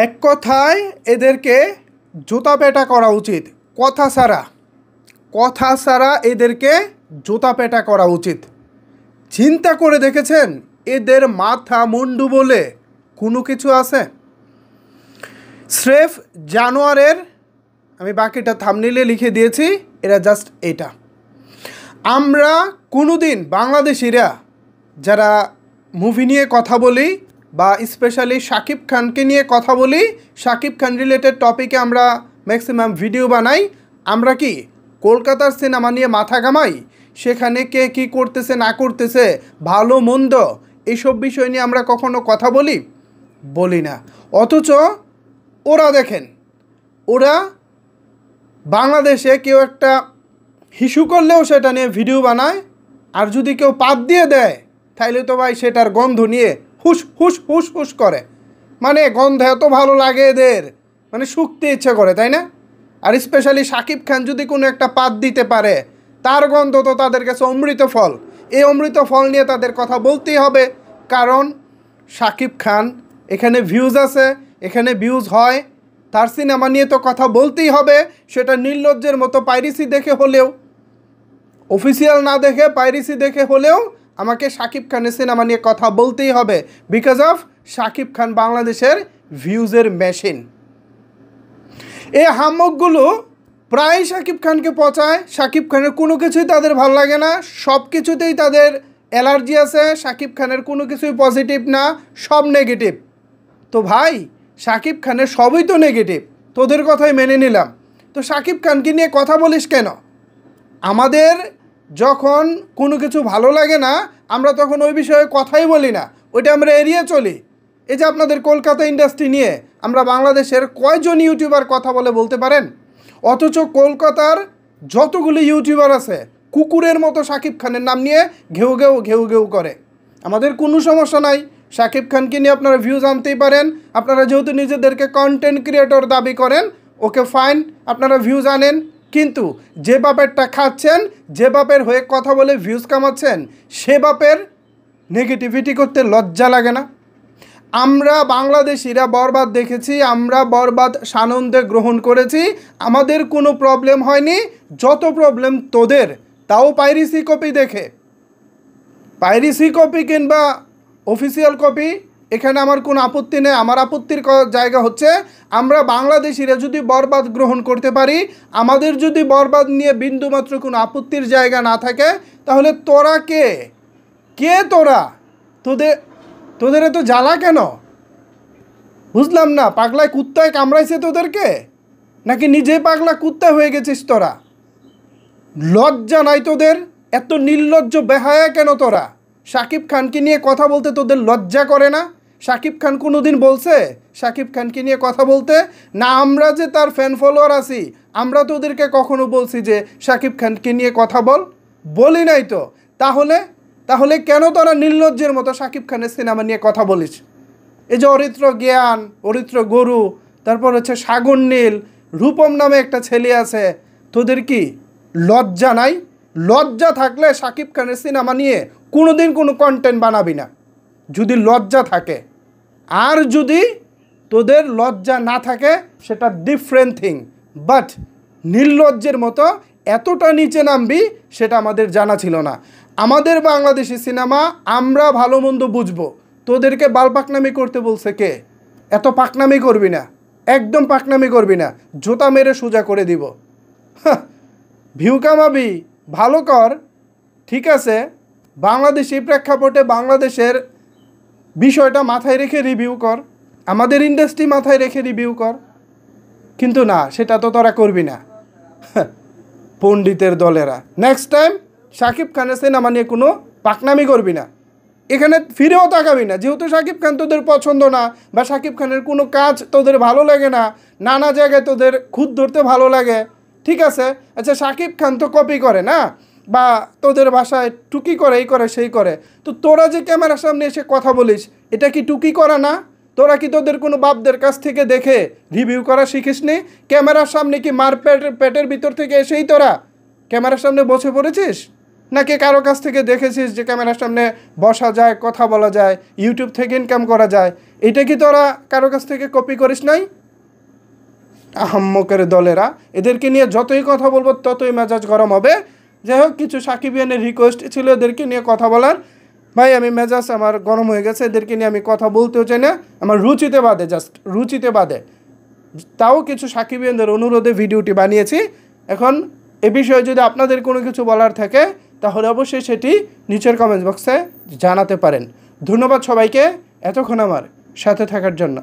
এক কথায় এদেরকে জুতা পেটা করা উচিত। কথা ছাড়া এদেরকে জুতা পেটা করা উচিত। চিন্তা করে দেখেছেন এদের মাথা মুন্ডু বলে কোনো কিছু আছে? স্রেফ জানোয়ারের, আমি বাকিটা থাম্বনেইলে লিখে দিয়েছি, এরা জাস্ট এটা। আমরা কোনোদিন বাংলাদেশিরা যারা মুভি নিয়ে কথা বলি বা স্পেশালি শাকিব খানকে নিয়ে কথা বলি, শাকিব খান রিলেটেড টপিকে আমরা ম্যাক্সিমাম ভিডিও বানাই, আমরা কি কলকাতার সিনেমা নিয়ে মাথা ঘামাই? সেখানে কে কী করতেছে না করতেছে, ভালো মন্দ, এইসব বিষয় নিয়ে আমরা কখনো কথা বলি না। অথচ ওরা দেখেন, ওরা বাংলাদেশে কেউ একটা হিসু করলেও সেটা নিয়ে ভিডিও বানায়, আর যদি কেউ পাত দিয়ে দেয় তাইলে তো ভাই সেটার গন্ধ নিয়ে হুস হুস হুস হুস করে। মানে গন্ধ এত ভালো লাগে এদের, মানে শুকতে ইচ্ছে করে, তাই না? আর স্পেশালি শাকিব খান যদি কোনো একটা পাত দিতে পারে, তার গন্ধ তো তাদের কাছে অমৃত ফল। এই অমৃত ফল নিয়ে তাদের কথা বলতেই হবে, কারণ শাকিব খান, এখানে ভিউজ আছে, এখানে ভিউজ হয়, তার সিনেমা নিয়ে তো কথা বলতেই হবে। সেটা নির্লজ্জের মতো পাইরেসি দেখে হলেও, অফিসিয়াল না দেখে পাইরেসি দেখে হলেও আমাকে শাকিব খানের সিনেমা নিয়ে কথা বলতেই হবে, বিকজ অফ শাকিব খান বাংলাদেশের ভিউজের মেশিন। এই হাম্মকগুলো প্রায় শাকিব খানকে পচায়। শাকিব খানের কোনো কিছুই তাদের ভালো লাগে না, সব কিছুতেই তাদের অ্যালার্জি আছে। শাকিব খানের কোনো কিছুই পজিটিভ না, সব নেগেটিভ। তো ভাই, শাকিব খানের সবই তো নেগেটিভ, তোদের কথাই মেনে নিলাম, তো শাকিব খানকে নিয়ে কথা বলিস কেন? আমাদের যখন কোনো কিছু ভালো লাগে না, আমরা তখন ওই বিষয়ে কথাই বলি না, ওইটা আমরা এড়িয়ে চলি। এই যে আপনাদের কলকাতা ইন্ডাস্ট্রি নিয়ে আমরা বাংলাদেশের কয়জন ইউটিউবার কথা বলতে পারেন? অথচ কলকাতার যতগুলো ইউটিউবার আছে কুকুরের মতো শাকিব খানের নাম নিয়ে ঘেউ ঘেউ ঘেউ ঘেউ করে। আমাদের কোনো সমস্যা নাই, শাকিব খানকে নিয়ে আপনারা ভিউজ আনতেই পারেন। আপনারা যেহেতু নিজেদেরকে কন্টেন্ট ক্রিয়েটর দাবি করেন, ওকে ফাইন, আপনারা ভিউজ আনেন। কিন্তু যে বাপেরটা খাচ্ছেন, যে বাপের হয়ে কথা বলে ভিউজ কামাচ্ছেন, সে বাপের নেগেটিভিটি করতে লজ্জা লাগে না? আমরা বাংলাদেশিরা বরবাদ দেখেছি, আমরা বরবাদ সানন্দে গ্রহণ করেছি, আমাদের কোনো প্রবলেম হয়নি। যত প্রবলেম তোদের, তাও পাইরেসি কপি দেখে। পাইরেসি কপি কিংবা অফিসিয়াল কপি, এখানে আমার কোনো আপত্তি নেই। আমার আপত্তির জায়গা হচ্ছে, আমরা বাংলাদেশিরা যদি বরবাদ গ্রহণ করতে পারি, আমাদের যদি বরবাদ নিয়ে বিন্দুমাত্র কোনো আপত্তির জায়গা না থাকে, তাহলে তোরা কে তোরা? তোদের এত জ্বালা কেন বুঝলাম না। পাগলায় কুত্তায় কামড়াইছে তোদেরকে, নাকি নিজেই পাগলা কুত্তা হয়ে গেছিস তোরা? লজ্জা নাই তোদের? এত নির্লজ্জ বেহায়া কেন তোরা? শাকিব খানকে নিয়ে কথা বলতে তোদের লজ্জা করে না? শাকিব খান কোনো দিন বলছে শাকিব খানকে নিয়ে কথা বলতে? না, আমরা যে তার ফ্যান ফলোয়ার আছি, আমরা তোদেরকে কখনো বলছি যে শাকিব খানকে নিয়ে কথা বলি নাই তো? তাহলে কেন তোরা নির্লজ্জের মতো শাকিব খানের সিনেমা নিয়ে কথা বলিস? এই যে অরিত্র জ্ঞান, অরিত্র গরু, তারপর হচ্ছে সাগর নীল, রূপম নামে একটা ছেলে আছে, তোদের কি লজ্জা নাই? লজ্জা থাকলে শাকিব খানের সিনেমা নিয়ে কোনোদিন কোনো কন্টেন্ট বানাবি না, যদি লজ্জা থাকে। আর যদি তোদের লজ্জা না থাকে, সেটা ডিফারেন্ট থিং, বাট নির্লজ্জের মতো এতটা নিচে নামবি, সেটা আমাদের জানা ছিল না। আমাদের বাংলাদেশি সিনেমা আমরা ভালো মন্দ বুঝবো, তোদেরকে বাল পাকনামি করতে বলছে কে? এত পাকনামি করবি না, একদম পাকনামি করবি না, জুতা মেরে সোজা করে দিব। ভিউ কামাবি, ভালো কর, ঠিক আছে, বাংলাদেশি প্রেক্ষাপটে বাংলাদেশের বিষয়টা মাথায় রেখে রিভিউ কর, আমাদের ইন্ডাস্ট্রি মাথায় রেখে রিভিউ কর। কিন্তু না, সেটা তো তোরা করবি না, পণ্ডিতের দলেরা। নেক্সট টাইম শাকিব খানের সিনেমা নিয়ে কোনো পাকনামি করবি না, এখানে ফিরেও তাকাবি না। যেহেতু শাকিব খান তোদের পছন্দ না, বা শাকিব খানের কোনো কাজ তোদের ভালো লাগে না, নানা জায়গায় তোদের খুঁত ধরতে ভালো লাগে, ঠিক আছে, আচ্ছা শাকিব খান তো কপি করে না, বা তোদের ভাষায় টুকি করে, এই করে সেই করে, তো তোরা যে ক্যামেরার সামনে এসে কথা বলিস, এটা কি টুকি করা না? তোরা কি তোদের কোনো বাপদের কাছ থেকে দেখে রিভিউ করা শিখিস নি? ক্যামেরার সামনে কি মার পেটের ভিতর থেকে এসেই তোরা ক্যামেরার সামনে বসে পড়েছিস? নাকি কারো কাছ থেকে দেখেছিস যে ক্যামেরার সামনে বসা যায়, কথা বলা যায়, ইউটিউব থেকে ইনকাম করা যায়? এটা কি তোরা কারো কাছ থেকে কপি করিস নাই? আহাম্মকের দলেরা, এদেরকে নিয়ে যতই কথা বলবো ততই মেজাজ গরম হবে। যাই হোক, কিছু সাকিবিয়ানের রিকোয়েস্ট ছিল এদেরকে নিয়ে কথা বলার। ভাই আমি মেজাজ আমার গরম হয়ে গেছে, এদেরকে নিয়ে আমি কথা বলতেও চাই না, আমার রুচিতে বাদে, জাস্ট রুচিতে বাদে। তাও কিছু সাকিবিয়ানদের অনুরোধে ভিডিওটি বানিয়েছি। এখন এ বিষয়ে যদি আপনাদের কোনো কিছু বলার থাকে তাহলে অবশ্যই সেটি নিচের কমেন্ট বক্সে জানাতে পারেন। ধন্যবাদ সবাইকে এতক্ষণ আমার সাথে থাকার জন্য।